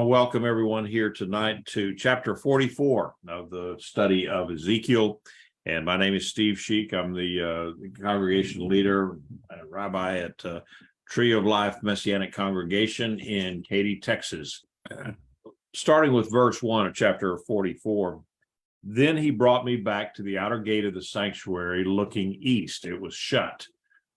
want to welcome everyone here tonight to chapter 44 of the study of Ezekiel. And my name is Steve Sheik. I'm the congregation leader, rabbi at Tree of Life Messianic Congregation in Katy, Texas. Starting with verse 1 of chapter 44. Then he brought me back to the outer gate of the sanctuary, looking east. It was shut.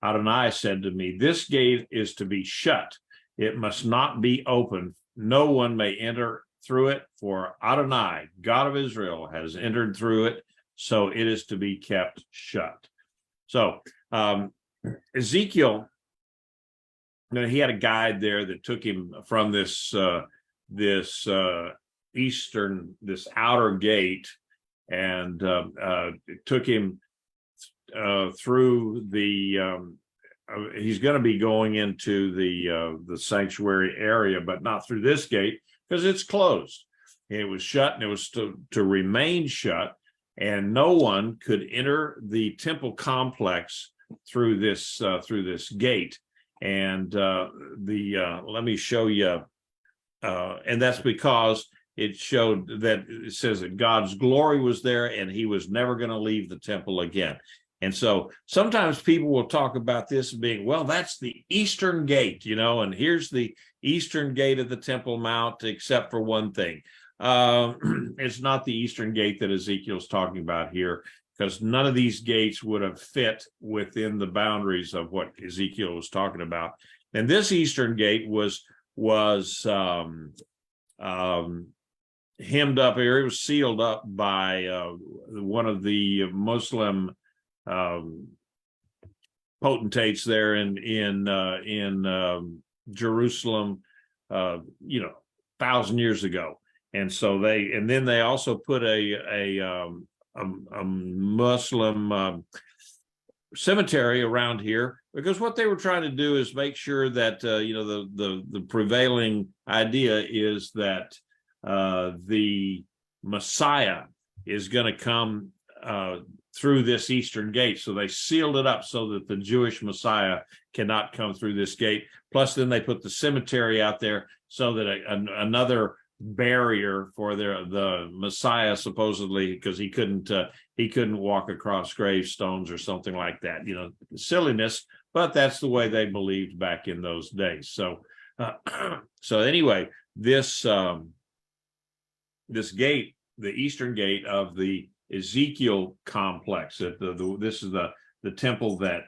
Adonai said to me, "This gate is to be shut. It must not be open. No one may enter through it, for Adonai, God of Israel, has entered through it, so it is to be kept shut." So Ezekiel, he had a guide there that took him from this outer gate, and it took him through the he's going to be going into the sanctuary area, but not through this gate because it's closed. It was shut, and it was to remain shut, and no one could enter the temple complex through this gate. And let me show you, and that's because it showed that it says that God's glory was there, and he was never going to leave the temple again. And so sometimes people will talk about this being, well, that's the eastern gate, and here's the eastern gate of the Temple Mount, except for one thing. It's not the eastern gate that Ezekiel's talking about here, because none of these gates would have fit within the boundaries of what Ezekiel was talking about. And this eastern gate was hemmed up here. It was sealed up by one of the Muslim potentates there in Jerusalem, 1,000 years ago. And so they also put a Muslim cemetery around here, because what they were trying to do is make sure that the prevailing idea is that the Messiah is going to come through this eastern gate. So they sealed it up so that the Jewish Messiah cannot come through this gate. Plus, then they put the cemetery out there so that another barrier for the Messiah, supposedly, because he couldn't walk across gravestones or something like that. Silliness, but that's the way they believed back in those days. So anyway, this gate, the eastern gate of the Ezekiel complex, this is the temple that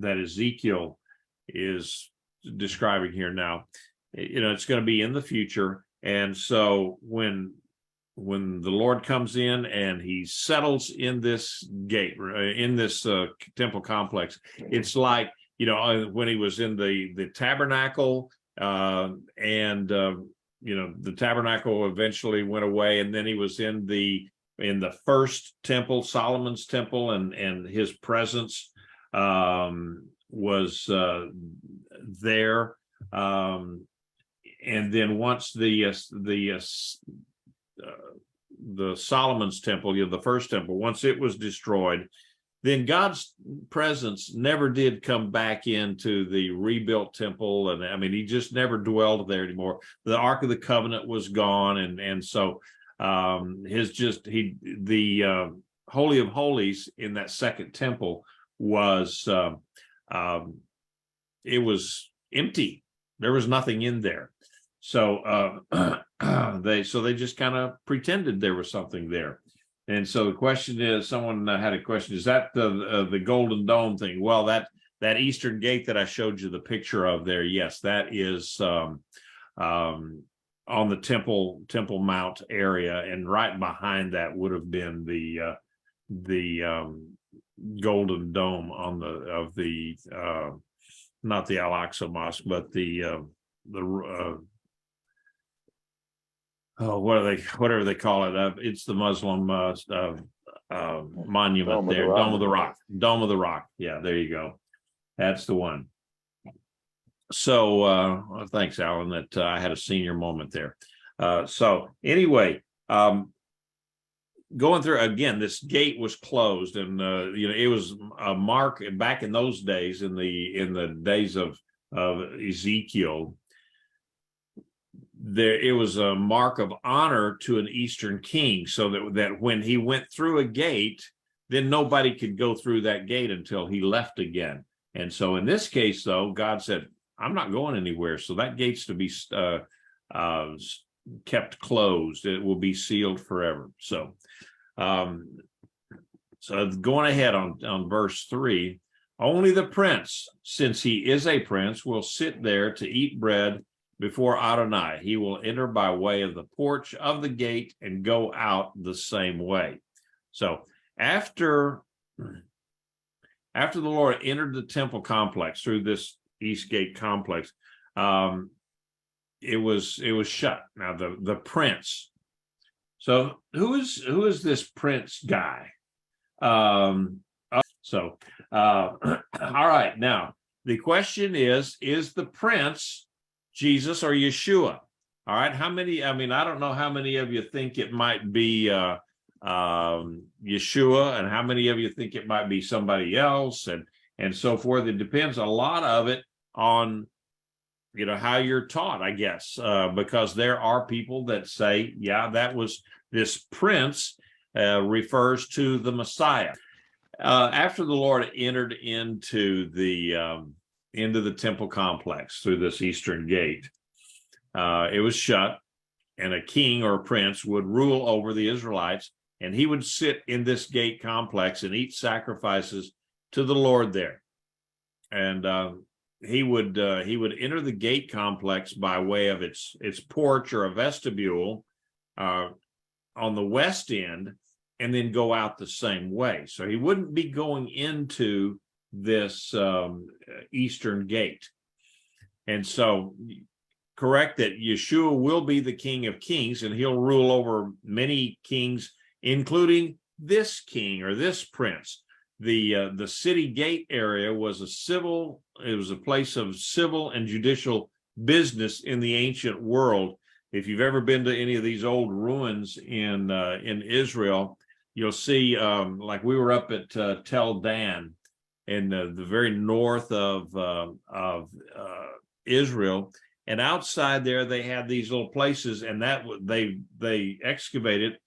Ezekiel is describing here now. It's going to be in the future, and so when the Lord comes in and he settles in this gate, in this temple complex, it's like when he was in the tabernacle, and the tabernacle eventually went away, and then he was in the first temple, Solomon's temple, and his presence was there. And then once the Solomon's temple, the first temple, once it was destroyed, then God's presence never did come back into the rebuilt temple. And he just never dwelled there anymore. The Ark of the Covenant was gone. And so the Holy of Holies in that second temple was, it was empty. There was nothing in there. So they just kind of pretended there was something there. And so the question is, someone had a question, is that the Golden Dome thing? Well, that eastern gate that I showed you the picture of there, yes, that is on the Temple Mount area, and right behind that would have been the Golden Dome not the Al-Aqsa Mosque, but whatever they call it. It's the Muslim monument there, Dome of the Rock. Dome of the Rock. Yeah, there you go. That's the one. So thanks, Alan, that I had a senior moment there. So anyway, going through again, this gate was closed, and it was a mark back in those days, in the days of Ezekiel. it was a mark of honor to an Eastern king, so that when he went through a gate, then nobody could go through that gate until he left again. And so in this case, though, God said, I'm not going anywhere. So that gate's to be kept closed. It will be sealed forever. So going ahead on verse 3, only the prince, since he is a prince, will sit there to eat bread before Adonai. He will enter by way of the porch of the gate and go out the same way. So after the Lord entered the temple complex through this East Gate complex, it was shut. Now the prince. So who is this prince guy? All right. Now the question is the prince Jesus or Yeshua? All right. How many? I mean, I don't know how many of you think it might be Yeshua, and how many of you think it might be somebody else, and so forth. It depends a lot of it on how you're taught, I guess, because there are people that say, yeah, that was this prince refers to the Messiah. After the Lord entered into the temple complex through this eastern gate, it was shut, and a king or a prince would rule over the Israelites, and he would sit in this gate complex and eat sacrifices to the Lord there. And he would enter the gate complex by way of its porch or a vestibule on the west end, and then go out the same way. So he wouldn't be going into this eastern gate. And so, correct that Yeshua will be the King of Kings, and he'll rule over many kings, including this king or this prince. The city gate area was a place of civil and judicial business in the ancient world. If you've ever been to any of these old ruins in Israel, you'll see, like we were up at Tel Dan in the very north of Israel, and outside there they had these little places, and that they excavated.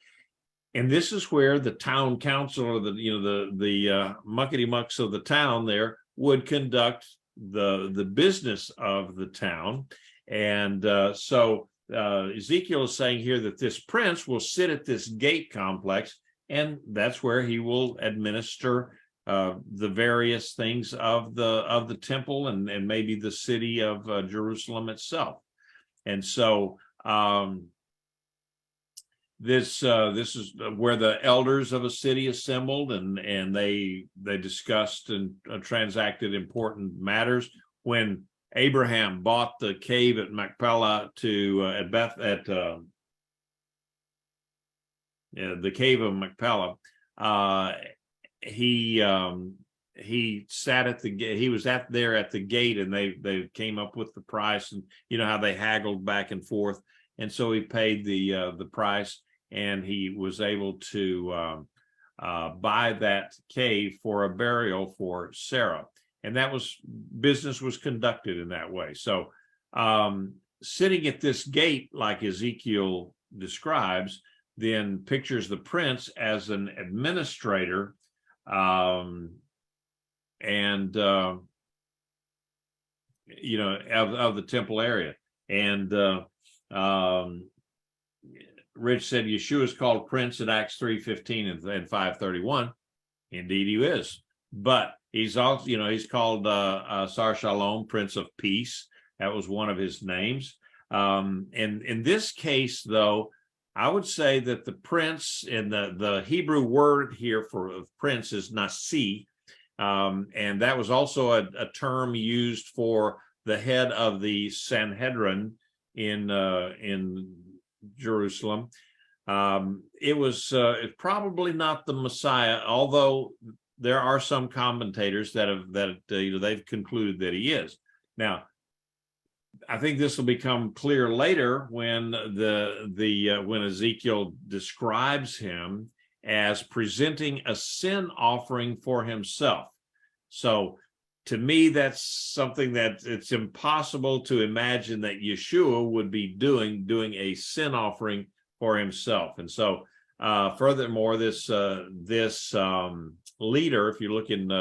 And this is where the town council, or the muckety mucks of the town there, would conduct the business of the town. And so Ezekiel is saying here that this prince will sit at this gate complex, and that's where he will administer the various things of the temple and maybe the city of Jerusalem itself. And so this is where the elders of a city assembled, and they discussed and transacted important matters. When Abraham bought the cave at Machpelah the cave of Machpelah, he sat at the gate. He was there at the gate, and they came up with the price, and how they haggled back and forth, and so he paid the price, and he was able to buy that cave for a burial for Sarah. And business was conducted in that way. So sitting at this gate, like Ezekiel describes, then pictures the prince as an administrator of the temple area. And Rich said Yeshua is called Prince in Acts 3:15 and 5:31. Indeed, he is. But he's also, he's called Sar Shalom, Prince of Peace. That was one of his names. And in this case, though, I would say that the prince, and the Hebrew word here for prince is nasi, and that was also a term used for the head of the Sanhedrin in Jerusalem. It was probably not the Messiah, although there are some commentators that they've concluded that he is. Now, I think this will become clear later when when Ezekiel describes him as presenting a sin offering for himself. So to me, that's something that it's impossible to imagine that Yeshua would be doing a sin offering for himself. And so, furthermore, this leader, if you look in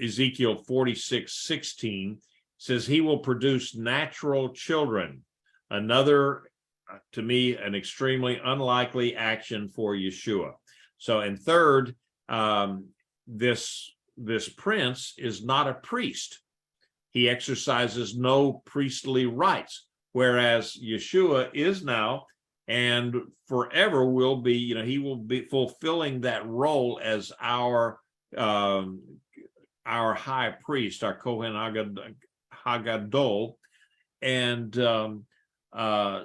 Ezekiel 46:16, says he will produce natural children. Another, to me, an extremely unlikely action for Yeshua. So, and third, this prince is not a priest. He exercises no priestly rights, whereas Yeshua is now and forever will be, he will be fulfilling that role as our high priest, our Kohen Hagadol. And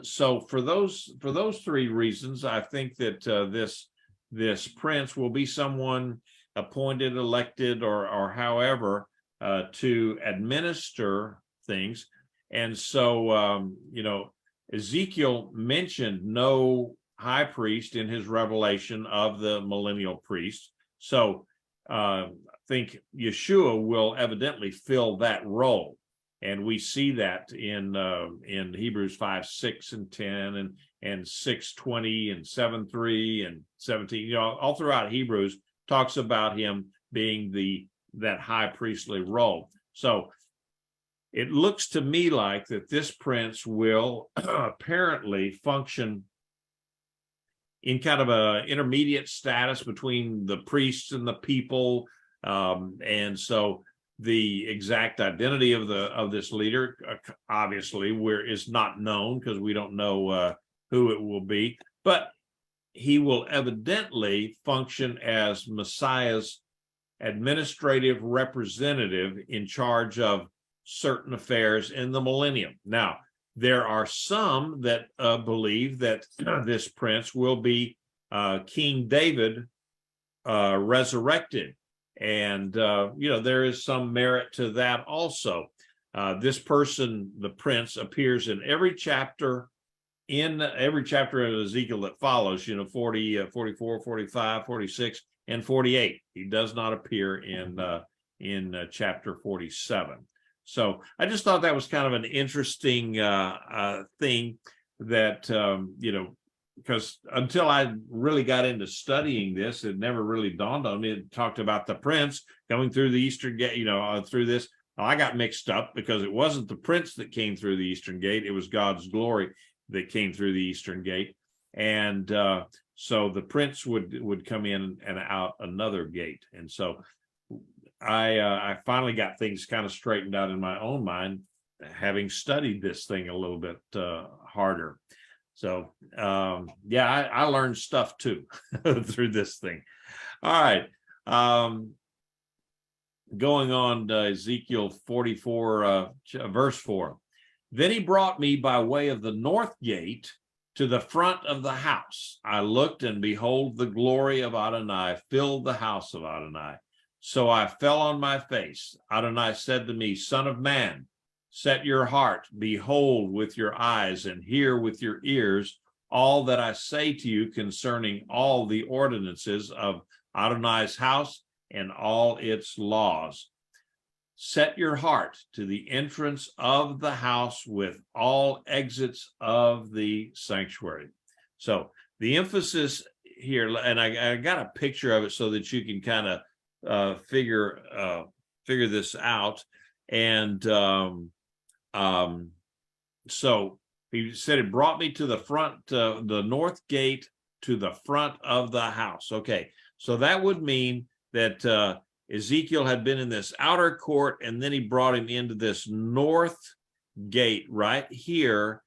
so for those three reasons, I think that this prince will be someone appointed, elected, or however, to administer things. And so, Ezekiel mentioned no high priest in his revelation of the millennial priest. So I think Yeshua will evidently fill that role. And we see that in Hebrews 5:6 and 10 and 6:20 and 7:3 and 17, all throughout Hebrews talks about him being that high priestly role. So it looks to me like that this prince will apparently function in kind of an intermediate status between the priests and the people. And so the exact identity of this leader, obviously, is not known because we don't know who it will be. But he will evidently function as Messiah's administrative representative in charge of certain affairs in the millennium. Now, there are some that believe that this prince will be King David resurrected. And, there is some merit to that also. This person, the prince, appears in every chapter of Ezekiel that follows, 40, 44, 45, 46, and 48. He does not appear in chapter 47. So I just thought that was kind of an interesting thing that, because until I really got into studying this, it never really dawned on me. It talked about the prince coming through the eastern gate, through this. Well, I got mixed up because it wasn't the prince that came through the eastern gate. It was God's glory that came through the eastern gate. And so the prince would come in and out another gate. And so I finally got things kind of straightened out in my own mind, having studied this thing a little bit harder. So, I learned stuff too through this thing. All right. Going on to Ezekiel 44, verse 4. Then he brought me by way of the north gate to the front of the house. I looked, and behold, the glory of Adonai filled the house of Adonai. So I fell on my face. Adonai said to me, Son of man, set your heart, behold with your eyes, and hear with your ears all that I say to you concerning all the ordinances of Adonai's house and all its laws. Set your heart to the entrance of the house with all exits of the sanctuary. So the emphasis here, and I got a picture of it so that you can kind of figure this out. And so he said it brought me to the front, the north gate to the front of the house. Okay, so that would mean that Ezekiel had been in this outer court, and then he brought him into this north gate right here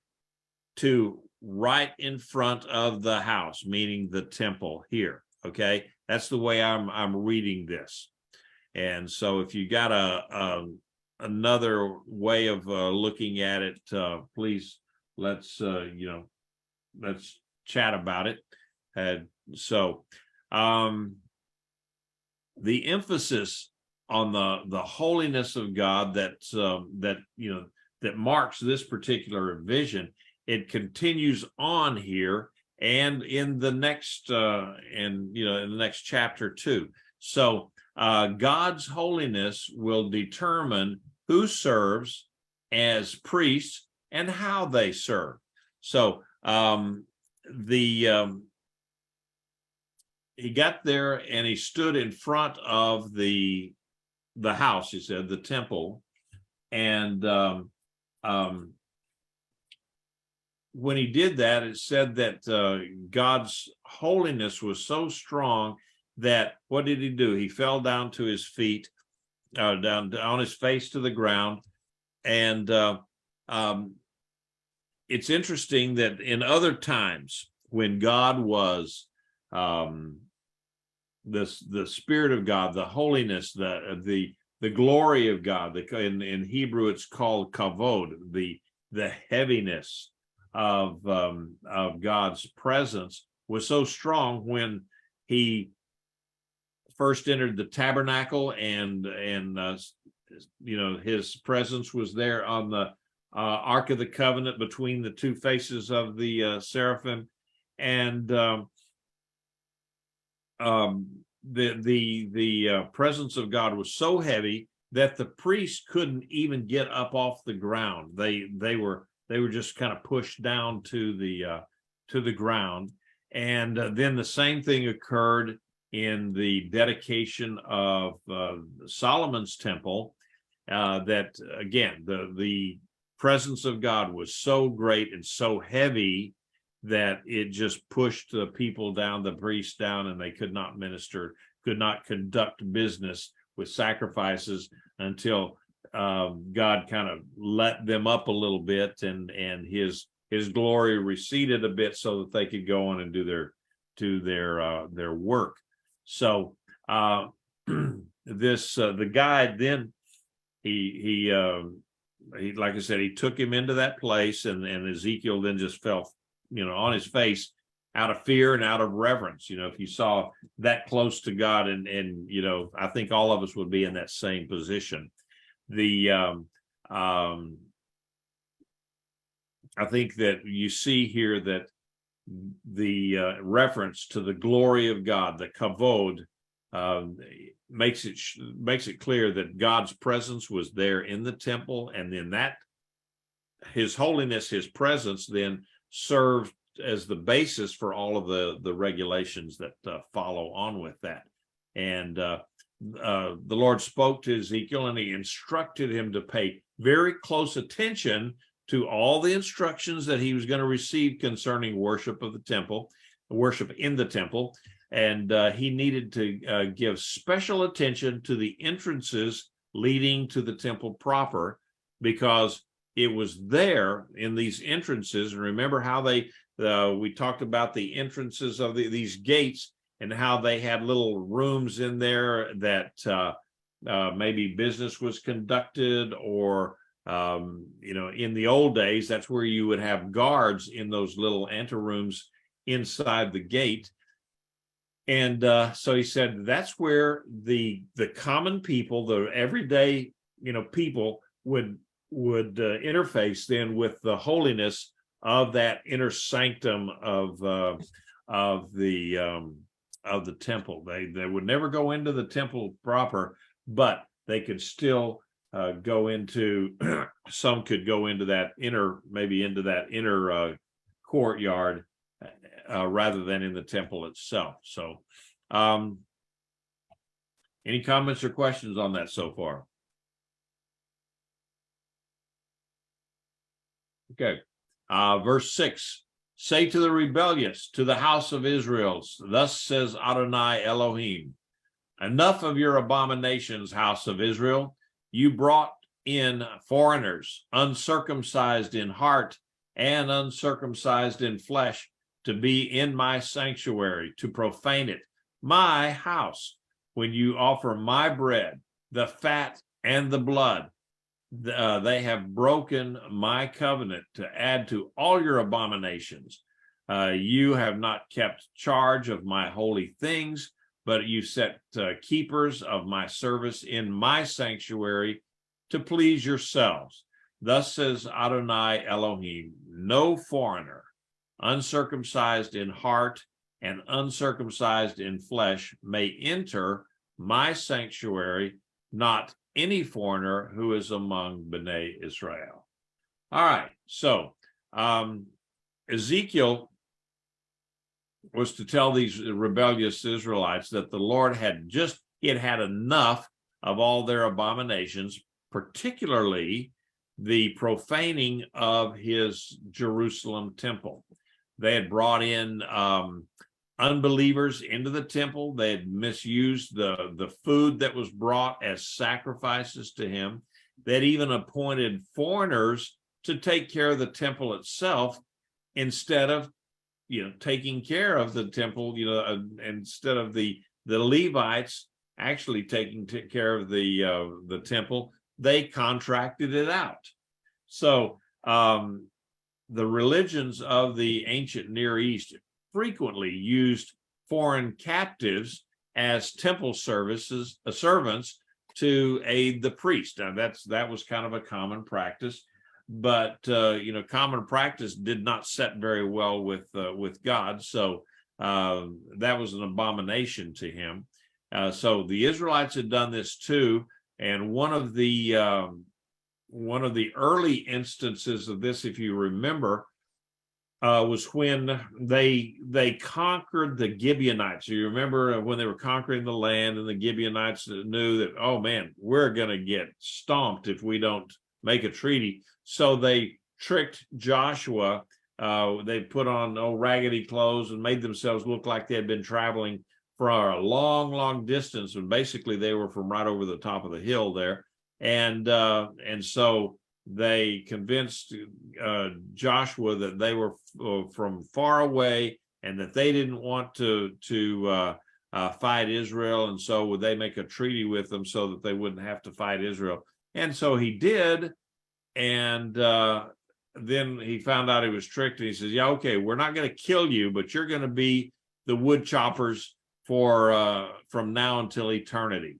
to right in front of the house, meaning the temple here. Okay, that's the way I'm reading this. And so if you got another way of looking at it, please let's chat about it. The emphasis on the holiness of God that marks this particular vision, it continues on here and in the next in the next chapter too. So God's holiness will determine who serves as priests and how they serve. So he got there and he stood in front of the house, he said, the temple. And when he did that, it said that God's holiness was so strong that what did he do? He fell down to his feet, down on his face to the ground. And it's interesting that in other times when God was the Spirit of God, the holiness, the glory of God, in Hebrew it's called kavod, the heaviness of God's presence was so strong when he first entered the tabernacle, and his presence was there on the Ark of the Covenant between the two faces of the seraphim, and the presence of God was so heavy that the priests couldn't even get up off the ground. They were just kind of pushed down to the ground. And then the same thing occurred in the dedication of Solomon's temple. That again, the presence of God was so great and so heavy that it just pushed the people down, the priests down, and they could not minister, could not conduct business with sacrifices until God kind of let them up a little bit, and his glory receded a bit so that they could go on and do their work. So the guy then he like I said, he took him into that place, and Ezekiel then just fell on his face out of fear and out of reverence. If you saw that close to God, and I think all of us would be in that same position. I think that you see here that the reference to the glory of God, the kavod, makes it clear that God's presence was there in the temple, and then that his holiness, his presence, then served as the basis for all of the regulations that follow on with that. And the Lord spoke to Ezekiel, and he instructed him to pay very close attention to all the instructions that he was going to receive concerning worship of the temple, worship in the temple. And he needed to give special attention to the entrances leading to the temple proper, because it was there in these entrances. And remember how we talked about the entrances of these gates, and how they had little rooms in there that maybe business was conducted, or in the old days, that's where you would have guards in those little anterooms inside the gate. And so he said that's where the common people, the everyday people would interface then with the holiness of that inner sanctum of the temple. They would never go into the temple proper, but they could still go into some could go into that inner courtyard rather than in the temple itself. So any comments or questions on that so far? Okay. Verse 6, say to the rebellious, to the house of Israel, thus says Adonai Elohim, enough of your abominations, house of Israel. You brought in foreigners, uncircumcised in heart and uncircumcised in flesh, to be in my sanctuary, to profane it, my house, when you offer my bread, the fat and the blood. They have broken my covenant to add to all your abominations. You have not kept charge of my holy things, but you set keepers of my service in my sanctuary to please yourselves. Thus says Adonai Elohim, no foreigner, uncircumcised in heart and uncircumcised in flesh, may enter my sanctuary, not any foreigner who is among Bnei Israel. All right, so Ezekiel was to tell these rebellious Israelites that the Lord had had enough of all their abominations, particularly the profaning of his Jerusalem temple. They had brought in unbelievers into the temple. They had misused the food that was brought as sacrifices to him. They had even appointed foreigners to take care of the temple itself instead of taking care of the temple, instead of the Levites actually taking care of the temple, they contracted it out. So the religions of the ancient Near East frequently used foreign captives as temple servants to aid the priest. Now that was kind of a common practice, but common practice did not set very well with God, so that was an abomination to him. So the Israelites had done this too, and one of the early instances of this, if you remember, was when they conquered the Gibeonites. You remember when they were conquering the land, and the Gibeonites knew that, oh man, we're going to get stomped if we don't make a treaty. So they tricked Joshua. They put on old raggedy clothes and made themselves look like they had been traveling for a long, long distance. And basically they were from right over the top of the hill there. And so they convinced Joshua that they were from far away and that they didn't want to fight Israel. And so would they make a treaty with them so that they wouldn't have to fight Israel? And so he did. And then he found out he was tricked, and he says, yeah, okay, we're not going to kill you, but you're going to be the wood choppers from now until eternity.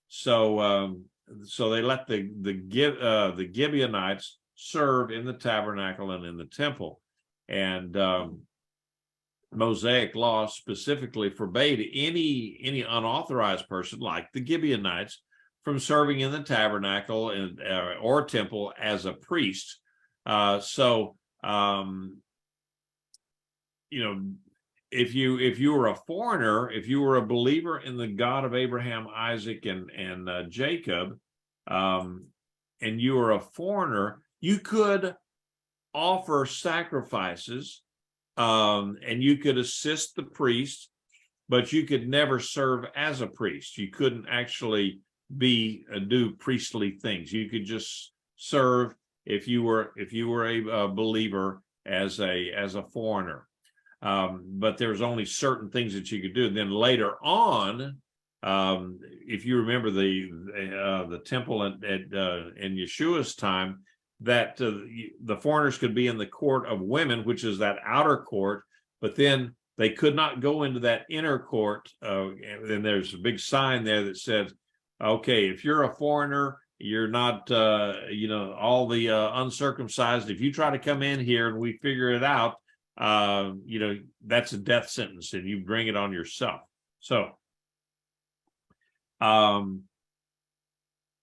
So they let the Gibeonites serve in the tabernacle and in the temple. And Mosaic law specifically forbade any unauthorized person like the Gibeonites from serving in the tabernacle or temple as a priest. If you were a foreigner, if you were a believer in the God of Abraham, Isaac, and Jacob, and you were a foreigner, you could offer sacrifices, and you could assist the priest, but you could never serve as a priest. You couldn't actually do priestly things. You could just serve if you were a believer as a foreigner. But there's only certain things that you could do. And then later on, if you remember the temple in Yeshua's time, that the foreigners could be in the court of women, which is that outer court, but then they could not go into that inner court. And there's a big sign there that says, okay, if you're a foreigner, you're not, all the uncircumcised. If you try to come in here and we figure it out, that's a death sentence, and you bring it on yourself. So,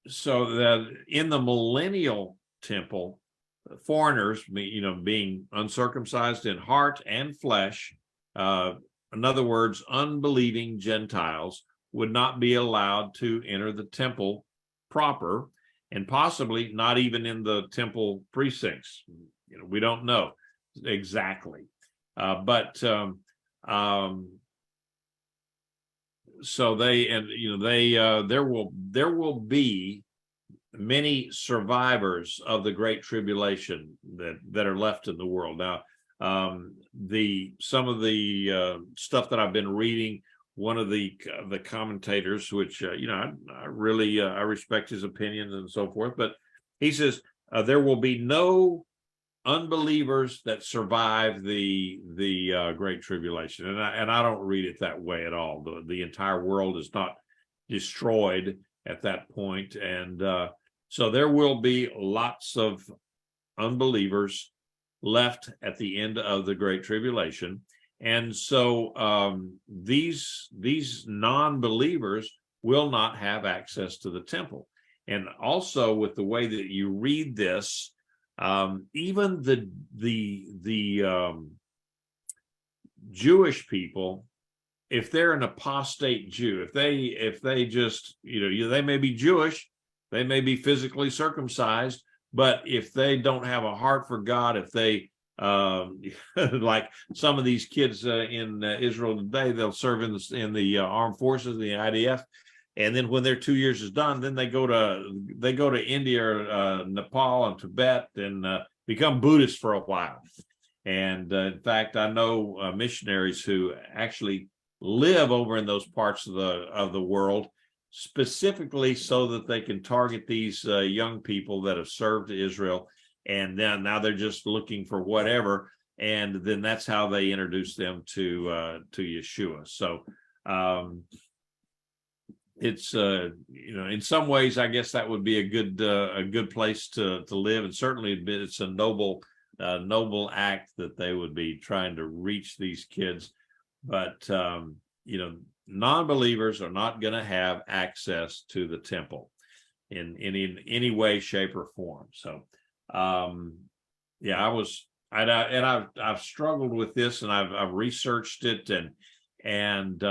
that in the millennial temple, foreigners, being uncircumcised in heart and flesh, in other words, unbelieving Gentiles, would not be allowed to enter the temple proper, and possibly not even in the temple precincts. We don't know exactly, but so there will be many survivors of the Great Tribulation that are left in the world. Now, some of the stuff that I've been reading, one of the commentators, which I really I respect his opinions and so forth, but he says there will be no unbelievers that survive the Great Tribulation, and I don't read it that way at all. The entire world is not destroyed at that point, and so there will be lots of unbelievers left at the end of the Great Tribulation. And so these non-believers will not have access to the temple. And also with the way that you read this, even the Jewish people, if they're an apostate Jew, if they just, they may be Jewish, they may be physically circumcised, but if they don't have a heart for God, if they like some of these kids in Israel today, they'll serve in the armed forces, the IDF, and then when their 2 years is done, then they go to India, Nepal, and Tibet, and become Buddhists for a while. And in fact, I know missionaries who actually live over in those parts of the world, specifically so that they can target these young people that have served Israel, and then now they're just looking for whatever, and then that's how they introduce them to Yeshua. So it's in some ways, I guess that would be a good place to live, and certainly it's a noble act that they would be trying to reach these kids. But non-believers are not going to have access to the temple in any way, shape, or form. So I've struggled with this, and I've researched it, and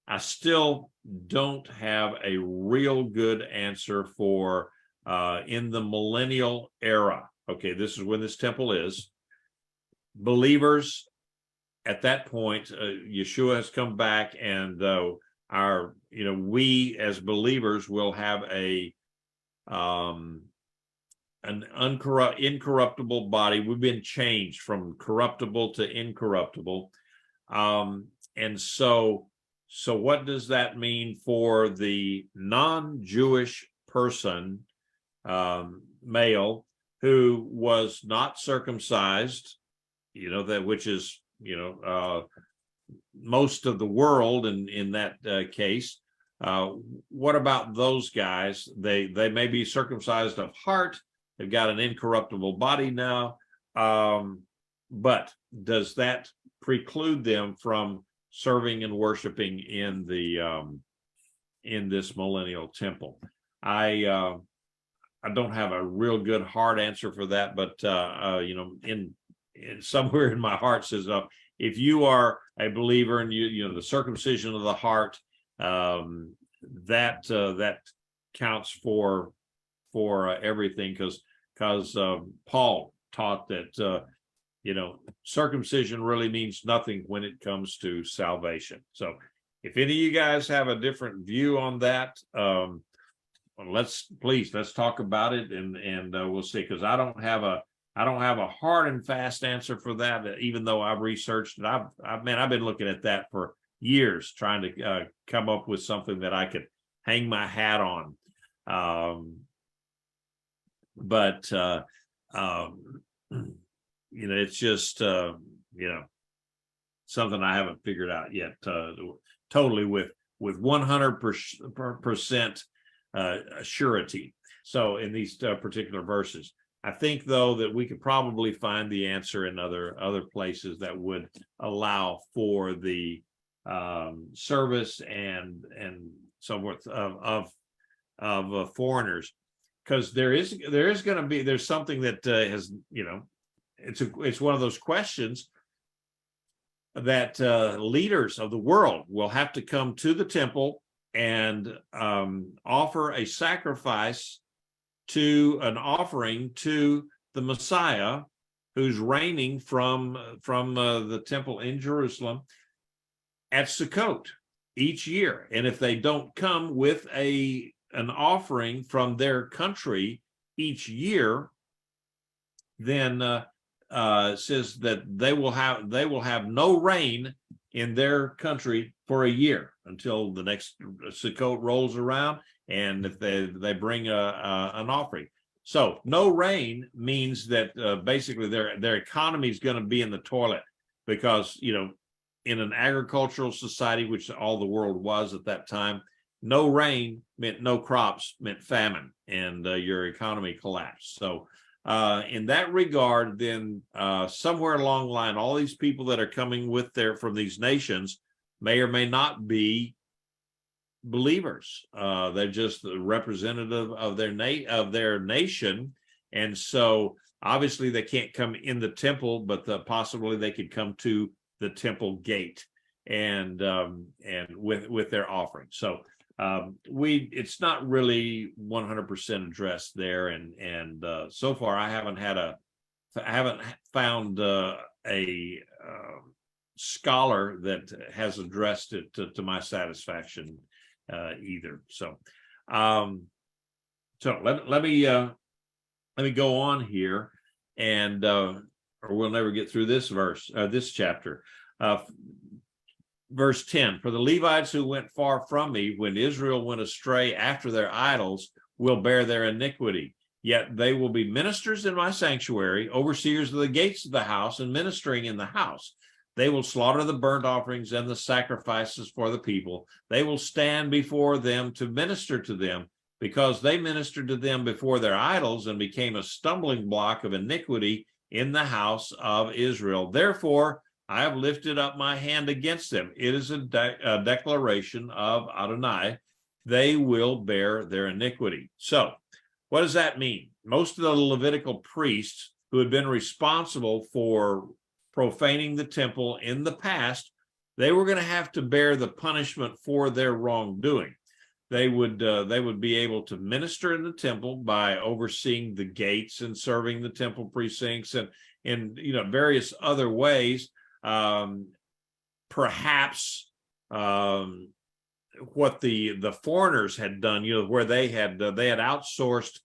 I still don't have a real good answer for in the millennial era. Okay, this is when this temple is. Believers at that point, Yeshua has come back, and we as believers will have an incorruptible body. We've been changed from corruptible to incorruptible, and so what does that mean for the non-Jewish person, male, who was not circumcised? Which is most of the world in that case. What about those guys? They may be circumcised of heart. They've got an incorruptible body now. But does that preclude them from serving and worshiping in this millennial temple? I don't have a real good hard answer for that, but in somewhere in my heart says, if you are a believer and the circumcision of the heart, that counts for everything, because Paul taught that circumcision really means nothing when it comes to salvation. So if any of you guys have a different view on that, let's talk about it, and we'll see, because I don't have a hard and fast answer for that, even though I've researched it. I've been looking at that for years, trying to come up with something that I could hang my hat on. But it's just something I haven't figured out yet totally with 100% surety. So in these particular verses, I think, though, that we could probably find the answer in other places that would allow for the service and so forth of foreigners, because there's something that has it's one of those questions that leaders of the world will have to come to the temple and offer a sacrifice to an offering to the Messiah, who's reigning from the temple in Jerusalem at Sukkot each year. And if they don't come with an offering from their country each year, then it says that they will have no rain in their country for a year until the next Sukkot rolls around, and if they bring an offering. So no rain means that basically their economy is going to be in the toilet, because in an agricultural society, which all the world was at that time, no rain meant no crops, meant famine, and your economy collapsed. So in that regard, then somewhere along the line, all these people that are coming from these nations may or may not be believers. They're just the representative of their nation, and so obviously they can't come in the temple, but possibly they could come to the temple gate and with their offering. So it's not really 100% addressed there, and so far I haven't found a scholar that has addressed it to my satisfaction either. So let me go on here, and or we'll never get through this this chapter. Verse 10, for the Levites who went far from me when Israel went astray after their idols will bear their iniquity. Yet they will be ministers in my sanctuary, overseers of the gates of the house, and ministering in the house. They will slaughter the burnt offerings and the sacrifices for the people. They will stand before them to minister to them, because they ministered to them before their idols and became a stumbling block of iniquity in the house of Israel. Therefore, I have lifted up my hand against them. It is a declaration of Adonai. They will bear their iniquity. So, what does that mean? Most of the Levitical priests who had been responsible for profaning the temple in the past, they were going to have to bear the punishment for their wrongdoing. They would be able to minister in the temple by overseeing the gates and serving the temple precincts and in various other ways. Perhaps what the foreigners had done, where they had outsourced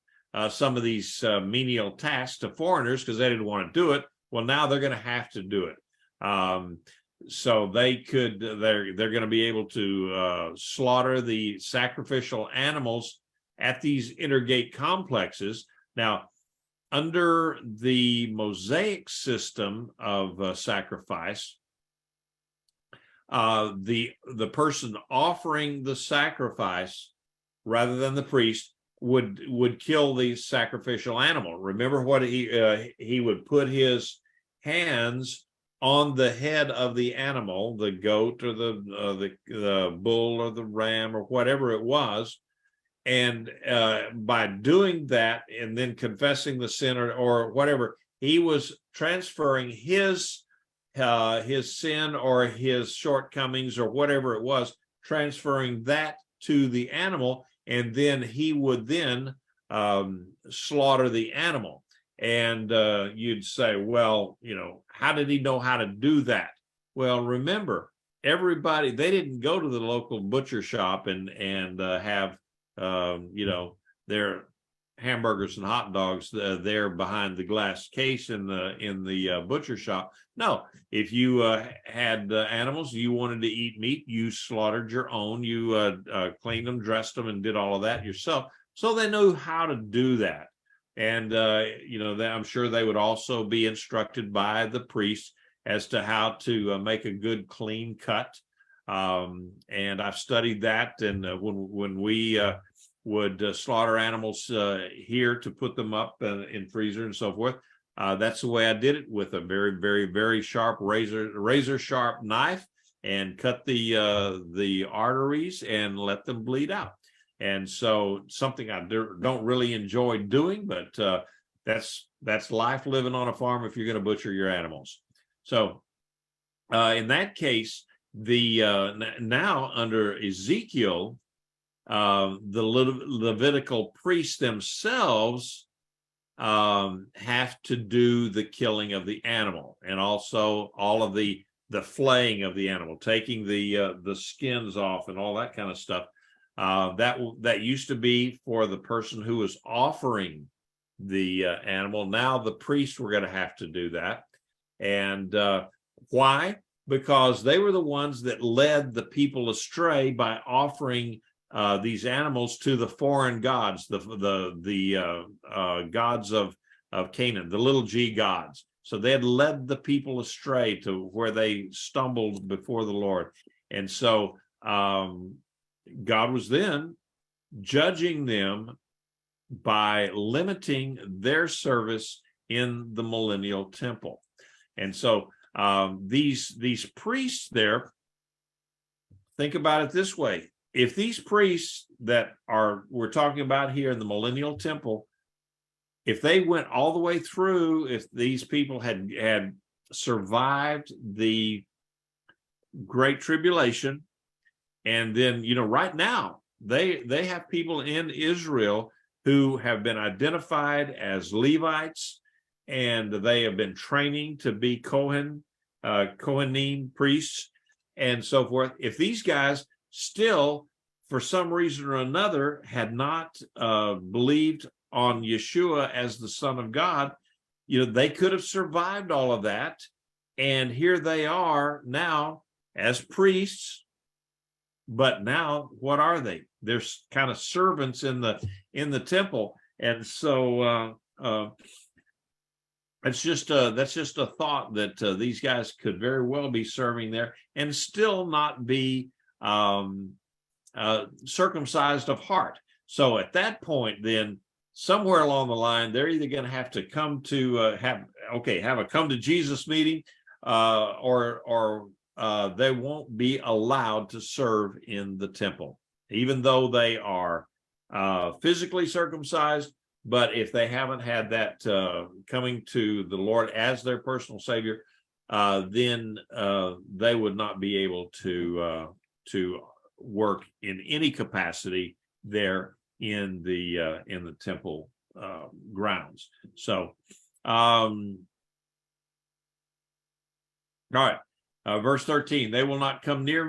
some of these menial tasks to foreigners because they didn't want to do it. Well, now they're going to have to do it. So they're going to be able to slaughter the sacrificial animals at these intergate complexes. Now, under the Mosaic system of sacrifice, the person offering the sacrifice, rather than the priest, would kill the sacrificial animal. Remember what he would put his hands on the head of the animal, the goat or the bull or the ram or whatever it was, and by doing that and then confessing the sin or whatever, he was transferring his sin or his shortcomings or whatever it was, transferring that to the animal, and then he would then slaughter the animal. And you'd say, well, how did he know how to do that? Well, remember, everybody, they didn't go to the local butcher shop and have their hamburgers and hot dogs there behind the glass case in the butcher shop. No, if you had animals, you wanted to eat meat, you slaughtered your own, you cleaned them, dressed them, and did all of that yourself. So they knew how to do that. And, I'm sure they would also be instructed by the priest as to how to make a good, clean cut. And I've studied that. And when we would slaughter animals here to put them up in freezer and so forth, that's the way I did it, with a very, very, very sharp razor sharp knife, and cut the arteries and let them bleed out. And so, something I don't really enjoy doing, but that's life living on a farm if you're going to butcher your animals. So in that case, now under Ezekiel, the Levitical priests themselves have to do the killing of the animal, and also all of the flaying of the animal, taking the skins off and all that kind of stuff. That used to be for the person who was offering the animal. Now the priests were going to have to do that. And why? Because they were the ones that led the people astray by offering these animals to the foreign gods, the gods of Canaan, the little g gods. So they had led the people astray to where they stumbled before the Lord. And so God was then judging them by limiting their service in the millennial temple. And so these priests there, think about it this way. if these priests that we're talking about here in the millennial temple, if they went all the way through, if these people had survived the Great Tribulation, and then, right now they have people in Israel who have been identified as Levites, and they have been training to be Kohanim priests and so forth. If these guys still, for some reason or another, had not believed on Yeshua as the Son of God, they could have survived all of that. And here they are now as priests. But now, what are they? They're kind of servants in the temple. And so that's just a thought that these guys could very well be serving there and still not be circumcised of heart. So at that point, then somewhere along the line, they're either going to have to come to have a come to Jesus meeting, or they won't be allowed to serve in the temple, even though they are physically circumcised. But if they haven't had that coming to the Lord as their personal Savior, then they would not be able to work in any capacity there in the temple grounds. So, all right. Verse 13, they will not come near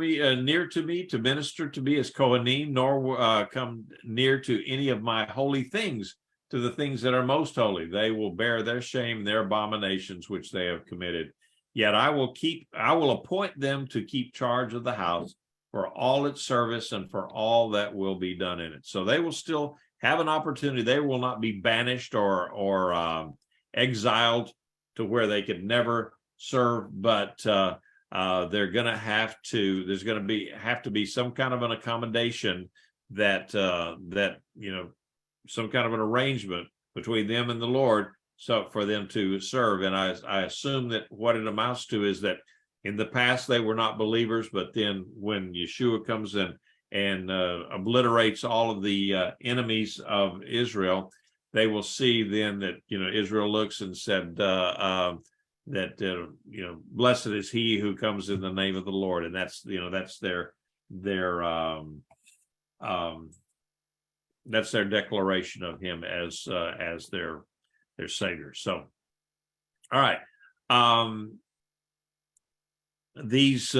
to me to minister to me as Kohanim, nor come near to any of my holy things, to the things that are most holy. They will bear their shame, their abominations, which they have committed. Yet I will appoint them to keep charge of the house for all its service and for all that will be done in it. So they will still have an opportunity. They will not be banished or exiled to where they could never serve, but they're going to have to. There's going to have to be some kind of an accommodation that some kind of an arrangement between them and the Lord, so for them to serve. And I assume that what it amounts to is that in the past they were not believers, but then when Yeshua comes in and obliterates all of the enemies of Israel, they will see then that Israel looks and said that blessed is he who comes in the name of the Lord, and that's that's their declaration of him as their Savior. So, all right, these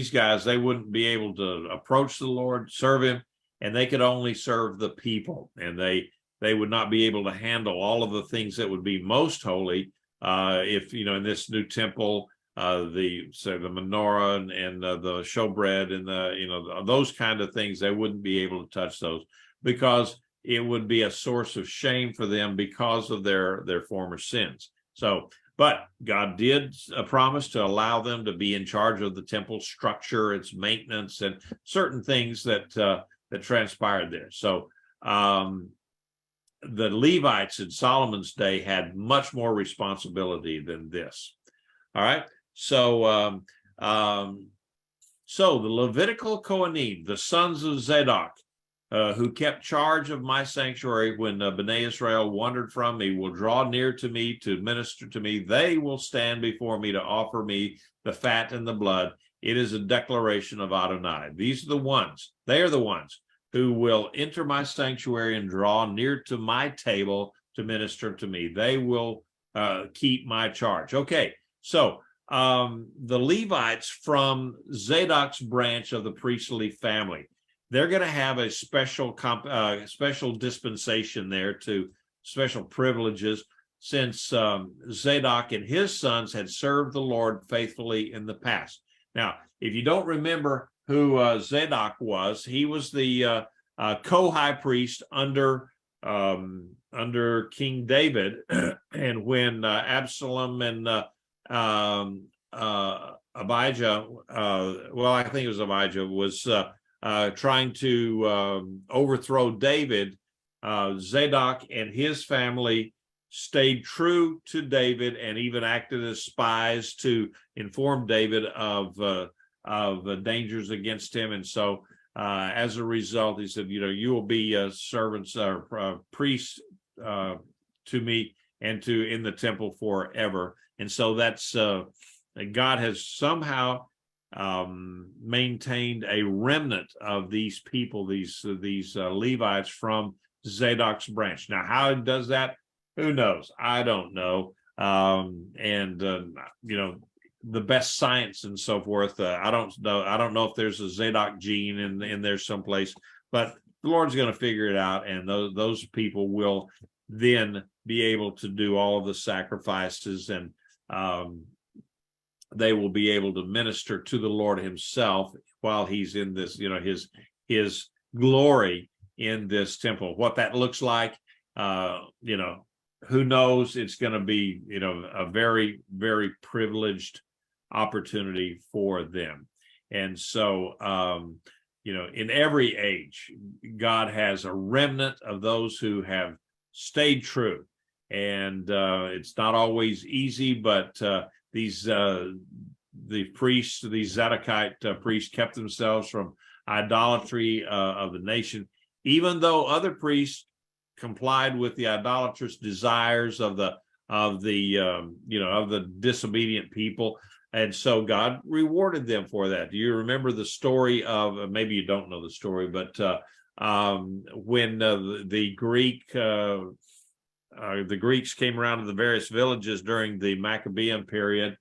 guys, they wouldn't be able to approach the Lord, serve him, and they could only serve the people, and they would not be able to handle all of the things that would be most holy. If in this new temple, the menorah and the showbread and those kind of things, they wouldn't be able to touch those, because it would be a source of shame for them because of their former sins. So, but God did promise to allow them to be in charge of the temple structure, its maintenance, and certain things that transpired there. So the Levites in Solomon's day had much more responsibility than this. All right. So so the Levitical Kohanim, the sons of Zadok, who kept charge of my sanctuary when Bnei Israel wandered from me, will draw near to me to minister to me. They will stand before me to offer me the fat and the blood. It is a declaration of Adonai. These are the ones. They are the ones who will enter my sanctuary and draw near to my table to minister to me. They will keep my charge. Okay, so the Levites from Zadok's branch of the priestly family, they're going to have a special dispensation there, to special privileges, since Zadok and his sons had served the Lord faithfully in the past. Now, if you don't remember who Zadok was, he was the co-high priest under King David, and when Absalom and Abijah, I think it was Abijah, was trying to overthrow David, Zadok and his family stayed true to David and even acted as spies to inform David of dangers against him. And so as a result, he said, you will be servants or priests to me and in the temple forever. And so that's God has somehow maintained a remnant of these people, these Levites from Zadok's branch. Now, how it does that? Who knows? I don't know. The best science and so forth. I don't know. I don't know if there's a Zadok gene in there someplace, but the Lord's going to figure it out, and those people will then be able to do all of the sacrifices, and they will be able to minister to the Lord himself while he's in this, his glory in this temple. What that looks like, who knows? It's going to be, a very, very privileged opportunity for them. And so, in every age, God has a remnant of those who have stayed true. And it's not always easy, but the priests, these Zadokite priests, kept themselves from idolatry of the nation, even though other priests complied with the idolatrous desires of the disobedient people. And so God rewarded them for that. Do you remember the story of, maybe you don't know the story, but when the Greeks came around to the various villages during the Maccabean period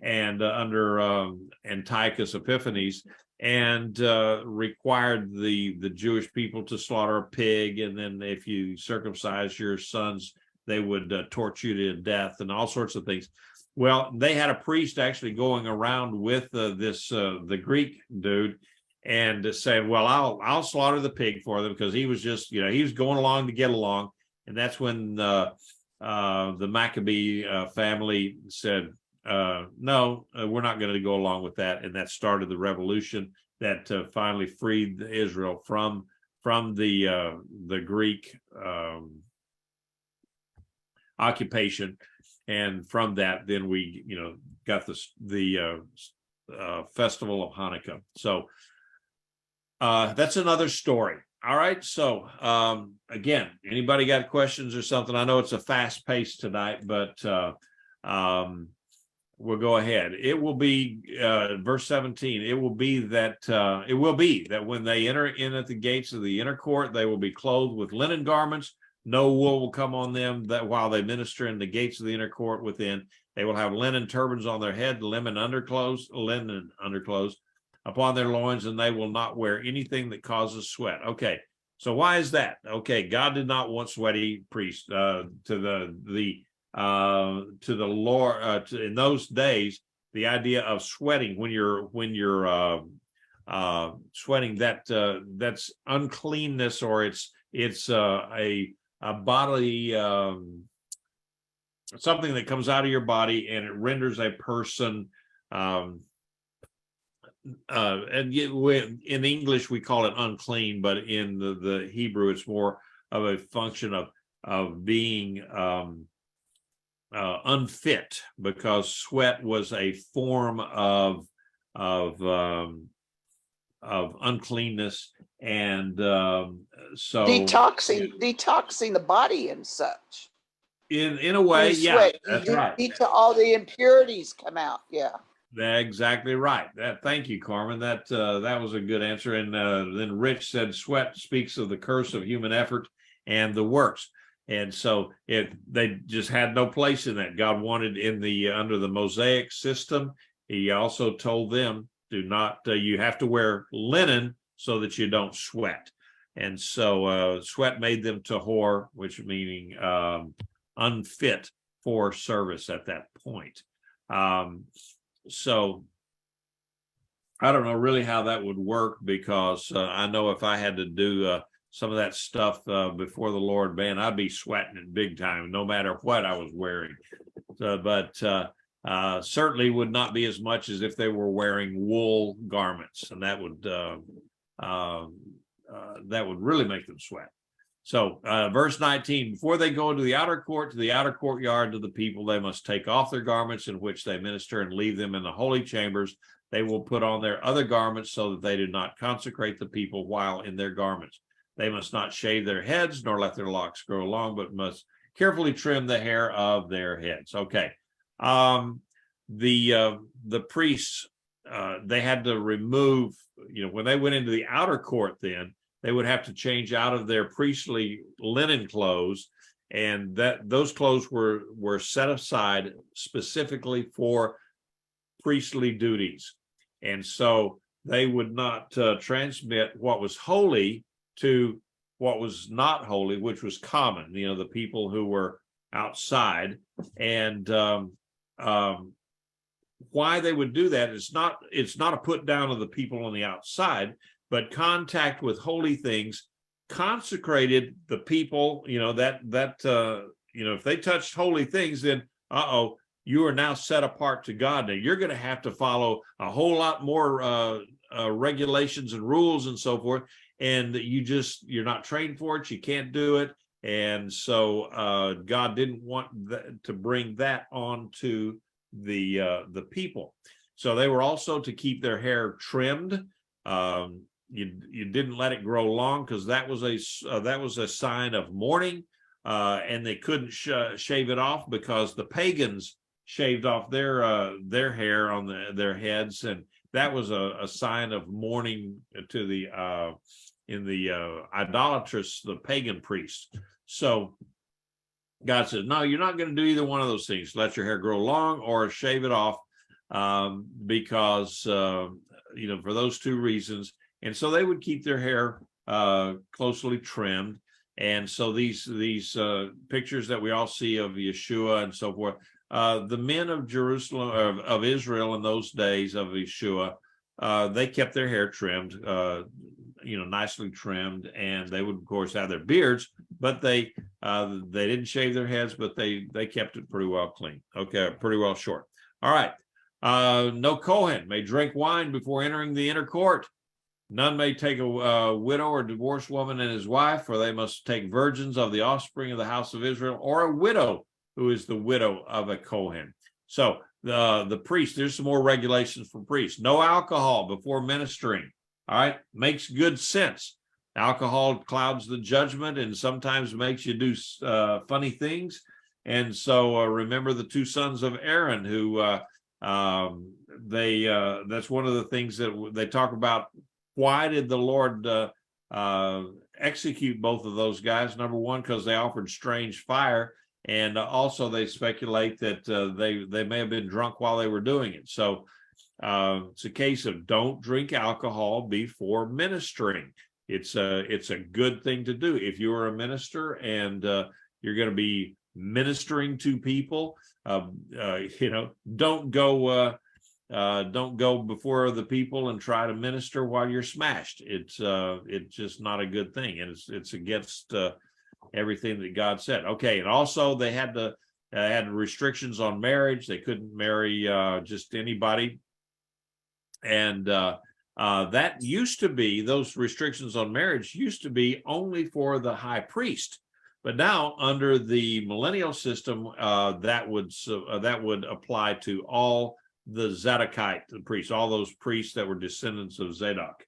and under Antiochus Epiphanes, and required the Jewish people to slaughter a pig, and then if you circumcise your sons, they would torture you to death and all sorts of things. Well, they had a priest actually going around with the Greek dude and saying, well, I'll slaughter the pig for them, because he was just, he was going along to get along. And that's when the Maccabee family said, no, we're not going to go along with that. And that started the revolution that finally freed Israel from the Greek occupation. And from that, then we, got the festival of Hanukkah. So that's another story. All right. So again, anybody got questions or something? I know it's a fast pace tonight, but we'll go ahead. It will be verse 17. It will be that when they enter in at the gates of the inner court, they will be clothed with linen garments. No wool will come on them, that while they minister in the gates of the inner court within. They will have linen turbans on their head, linen underclothes upon their loins, and they will not wear anything that causes sweat. Okay, so why is that? Okay, God did not want sweaty priests. To the Lord, in those days, the idea of sweating when you're sweating, that's uncleanness, or it's a bodily something that comes out of your body, and it renders a person and in English we call it unclean, but in the Hebrew it's more of a function of being unfit, because sweat was a form of uncleanness, and so detoxing the body and such. In a way, yeah, that's right. All the impurities come out. Yeah. That's exactly right. Thank you, Carmen. That was a good answer. And then Rich said, "Sweat speaks of the curse of human effort and the works." And so they just had no place in that. God wanted under the Mosaic system. He also told them, "Do not. You have to wear linen so that you don't sweat." And so sweat made them tahor, which meaning unfit for service at that point. So I don't know really how that would work, because I know if I had to do some of that stuff before the Lord, man, I'd be sweating it big time, no matter what I was wearing. But certainly would not be as much as if they were wearing wool garments, and that would really make them sweat. So verse 19, before they go into the outer court, to the outer courtyard to the people, they must take off their garments in which they minister and leave them in the holy chambers. They will put on their other garments so that they do not consecrate the people while in their garments. They must not shave their heads nor let their locks grow long, but must carefully trim the hair of their heads. Okay. The priests, they had to remove, when they went into the outer court, then they would have to change out of their priestly linen clothes, and those clothes were set aside specifically for priestly duties. And so they would not transmit what was holy to what was not holy, which was common, the people who were outside. And why they would do that is it's not a put down of the people on the outside, but contact with holy things consecrated the people, if they touched holy things, then you are now set apart to God. Now you're going to have to follow a whole lot more regulations and rules and so forth, and you're not trained for it. You can't do it. And so God didn't want to bring that on to the people. So they were also to keep their hair trimmed. You didn't let it grow long, because that was a sign of mourning, and they couldn't shave it off, because the pagans shaved off their hair on their heads, and that was a sign of mourning to the idolatrous, the pagan priests. So God says, no, you're not going to do either one of those things. Let your hair grow long or shave it off, because for those two reasons. And so they would keep their hair closely trimmed. And so these pictures that we all see of Yeshua and so forth, the men of Jerusalem, of Israel in those days of Yeshua, they kept their hair trimmed, nicely trimmed, and they would of course have their beards, but they didn't shave their heads, but they kept it pretty well clean. Okay, pretty well short. All right. No Kohen may drink wine before entering the inner court. None may take a widow or divorced woman and his wife, for they must take virgins of the offspring of the house of Israel, or a widow who is the widow of a Kohen. So the priest, there's some more regulations for priests. No alcohol before ministering. All right, makes good sense. Alcohol clouds the judgment and sometimes makes you do funny things. And so remember the two sons of Aaron, who that's one of the things that they talk about. Why did the Lord execute both of those guys? Number one, because they offered strange fire, and also they speculate that they may have been drunk while they were doing it. So it's a case of don't drink alcohol before ministering. It's a good thing to do if you are a minister and you're going to be ministering to people. Don't go before the people and try to minister while you're smashed. It's just not a good thing, and it's against everything that God said. Okay, and also they had restrictions on marriage. They couldn't marry just anybody, and that used to be, those restrictions on marriage used to be only for the high priest. But now, under the millennial system, that would apply to all the Zadokite, the priests, all those priests that were descendants of Zadok.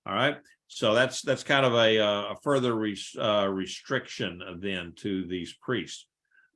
All right, so that's kind of a further restriction then to these priests.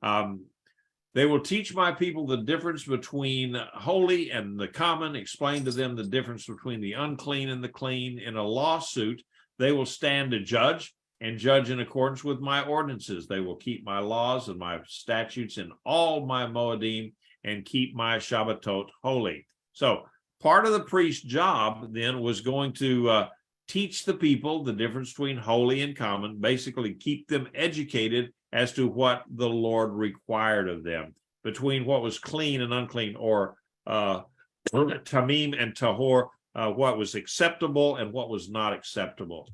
They will teach my people the difference between holy and the common, explain to them the difference between the unclean and the clean. In a lawsuit, they will stand to judge and judge in accordance with my ordinances. They will keep my laws and my statutes in all my moedim and keep my Shabbatot holy. So part of the priest's job then was going to teach the people the difference between holy and common, basically keep them educated as to what the Lord required of them, between what was clean and unclean, or tamim and tahor, what was acceptable and what was not acceptable.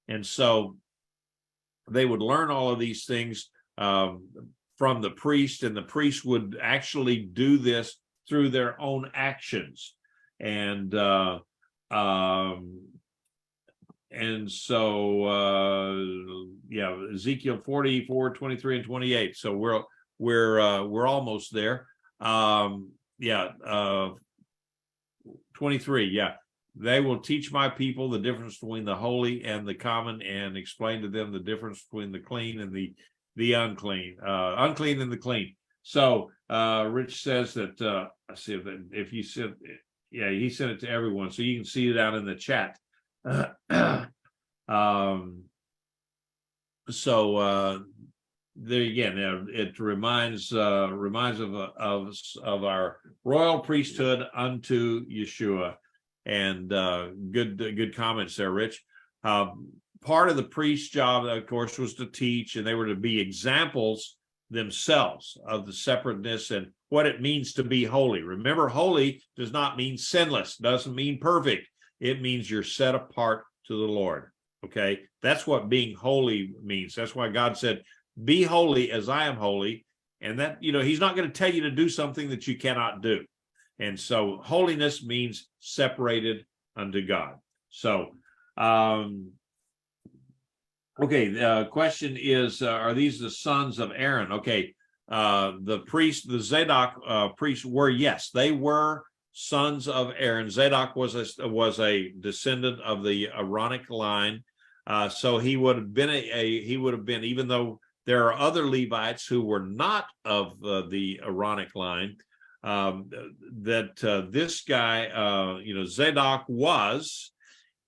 And so they would learn all of these things from the priest, and the priest would actually do this through their own actions. And so Ezekiel 44, 23, and 28. So we're almost there. 23, yeah. They will teach my people the difference between the holy and the common, and explain to them the difference between the clean and the unclean, unclean and the clean. So Rich says that I see if you sent, yeah, he sent it to everyone, so you can see it out in the chat. So there again, it reminds of our royal priesthood unto Yeshua. And good comments there, Rich. Part of the priest's job, of course, was to teach, and they were to be examples themselves of the separateness and what it means to be holy. Remember, holy does not mean sinless, doesn't mean perfect. It means you're set apart to the Lord. Okay, that's what being holy means. That's why God said, be holy as I am holy. And that, he's not going to tell you to do something that you cannot do. And so holiness means separated unto God. So, okay, the question is, are these the sons of Aaron? Okay, the priest, the Zadok priests were, yes, they were sons of Aaron. Zadok was a descendant of the Aaronic line. So he would have been even though there are other Levites who were not of the Aaronic line, this guy, Zadok was,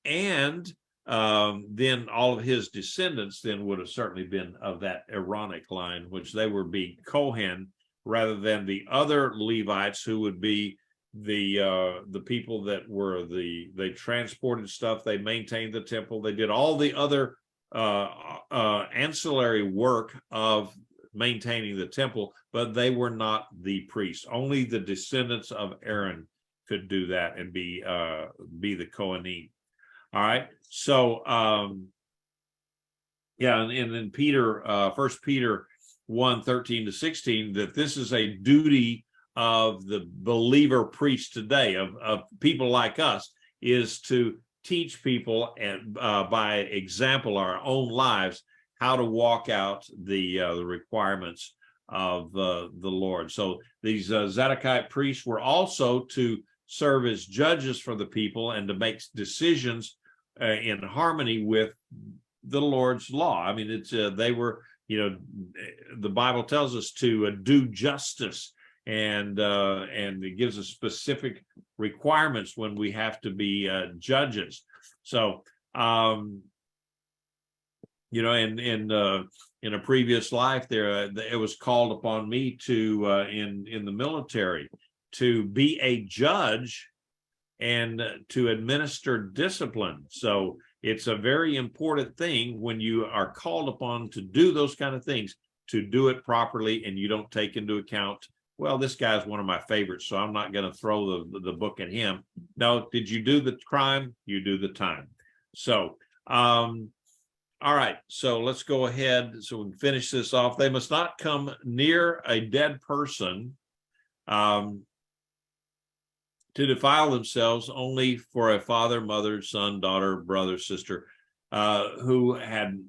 and then all of his descendants then would have certainly been of that Aaronic line, which they were being Kohen, rather than the other Levites who would be the people that were they transported stuff, they maintained the temple, they did all the other ancillary work of maintaining the temple, but they were not the priests. Only the descendants of Aaron could do that and be the Kohanim. All right. So yeah, and then Peter, 1 Peter 1:13-16, that this is a duty of the believer priest today, of people like us, is to teach people and by example, our own lives, how to walk out the requirements of the Lord. So these Zadokite priests were also to serve as judges for the people and to make decisions in harmony with the Lord's law. I mean, it's they were, the Bible tells us to do justice, and it gives us specific requirements when we have to be judges. So, in a previous life, it was called upon me to in the military to be a judge and to administer discipline. So it's a very important thing when you are called upon to do those kind of things, to do it properly, and you don't take into account, well, this guy's one of my favorites, so I'm not going to throw the book at him. No, did you do the crime? You do the time. So, all right, so let's go ahead so we can finish this off. They must not come near a dead person to defile themselves, only for a father, mother, son, daughter, brother, sister, who had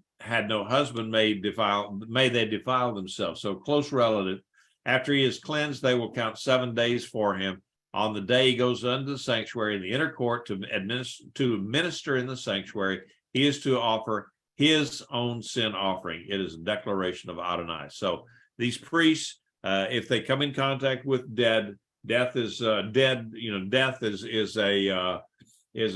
no husband may they defile themselves. So close relative. After he is cleansed, they will count 7 days for him. On the day he goes unto the sanctuary in the inner court to minister in the sanctuary, he is to offer his own sin offering. It is a declaration of Adonai. So these priests, if they come in contact with death is dead. Death is a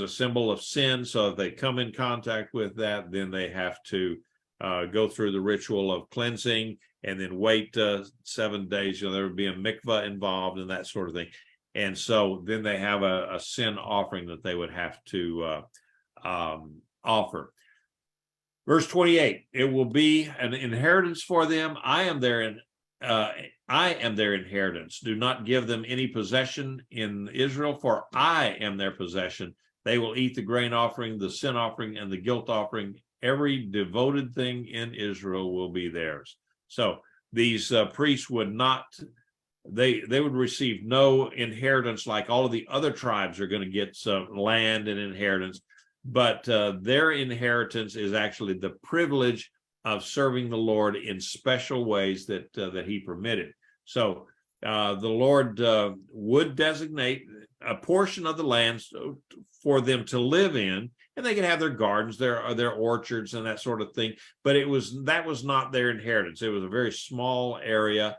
symbol of sin. So if they come in contact with that, then they have to go through the ritual of cleansing and then wait 7 days. There would be a mikvah involved and that sort of thing. And so then they have a sin offering that they would have to offer. Verse 28, it will be an inheritance for them. I am their inheritance. Do not give them any possession in Israel, for I am their possession. They will eat the grain offering, the sin offering, and the guilt offering. Every devoted thing in Israel will be theirs. So these priests would not, they would receive no inheritance like all of the other tribes are going to get some land and inheritance. But their inheritance is actually the privilege of serving the Lord in special ways that he permitted. So the Lord would designate a portion of the land for them to live in, and they could have their gardens, their orchards, and that sort of thing. But that was not their inheritance. It was a very small area,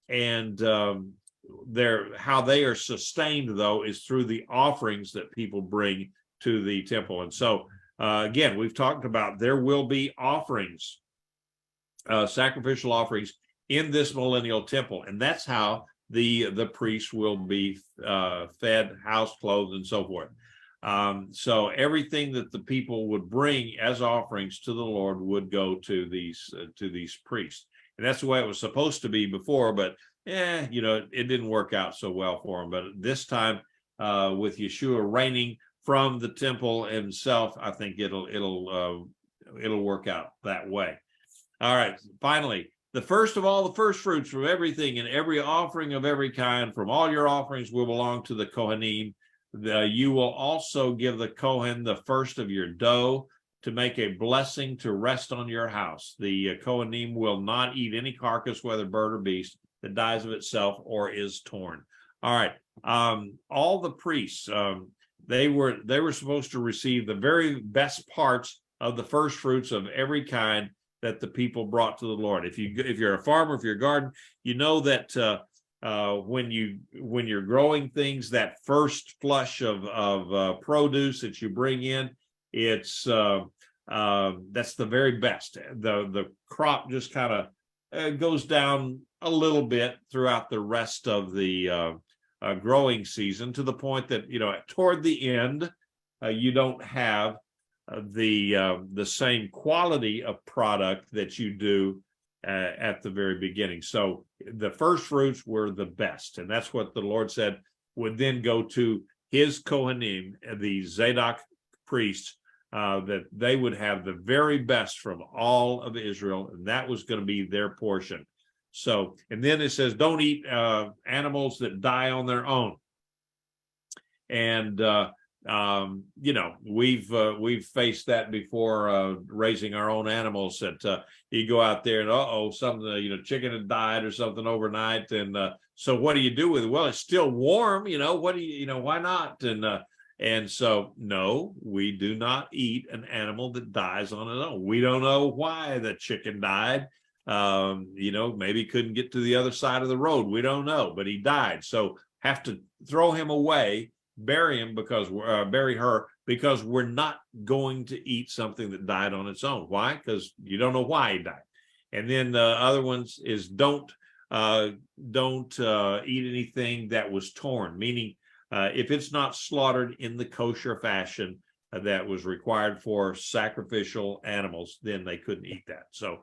and how they are sustained, though, is through the offerings that people bring to the temple. And so, again, we've talked about there will be offerings, sacrificial offerings in this millennial temple, and that's how the priests will be fed, housed, clothed, and so forth. So everything that the people would bring as offerings to the Lord would go to these priests, and that's the way it was supposed to be before. But it didn't work out so well for them. But this time, with Yeshua reigning from the temple himself, I think it'll work out that way. All right. Finally, the first of all, the first fruits from everything and every offering of every kind from all your offerings will belong to the Kohanim. You will also give the Kohen the first of your dough to make a blessing to rest on your house. The Kohanim will not eat any carcass, whether bird or beast, that dies of itself or is torn. All right. All the priests, they were supposed to receive the very best parts of the first fruits of every kind that the people brought to the Lord. If you're a farmer, if you're a garden, you know that when you're growing things, that first flush of produce that you bring in, it's that's the very best. The crop just kind of goes down a little bit throughout the rest of the growing season, to the point that toward the end you don't have the same quality of product that you do at the very beginning. So the first fruits were the best, and that's what the Lord said would then go to his Kohanim, the Zadok priests, that they would have the very best from all of Israel, and that was going to be their portion. So, and then it says, don't eat animals that die on their own. And we've faced that before, raising our own animals, that you go out there and something, chicken had died or something overnight, and so what do you do with it? Well, it's still warm, what do why not? And so no, we do not eat an animal that dies on its own. We don't know why the chicken died. Maybe couldn't get to the other side of the road. We don't know, but he died. So have to throw him away, bury him bury her, because we're not going to eat something that died on its own. Why? Because you don't know why he died. And then the other ones is don't eat anything that was torn, meaning if it's not slaughtered in the kosher fashion that was required for sacrificial animals, then they couldn't eat that. So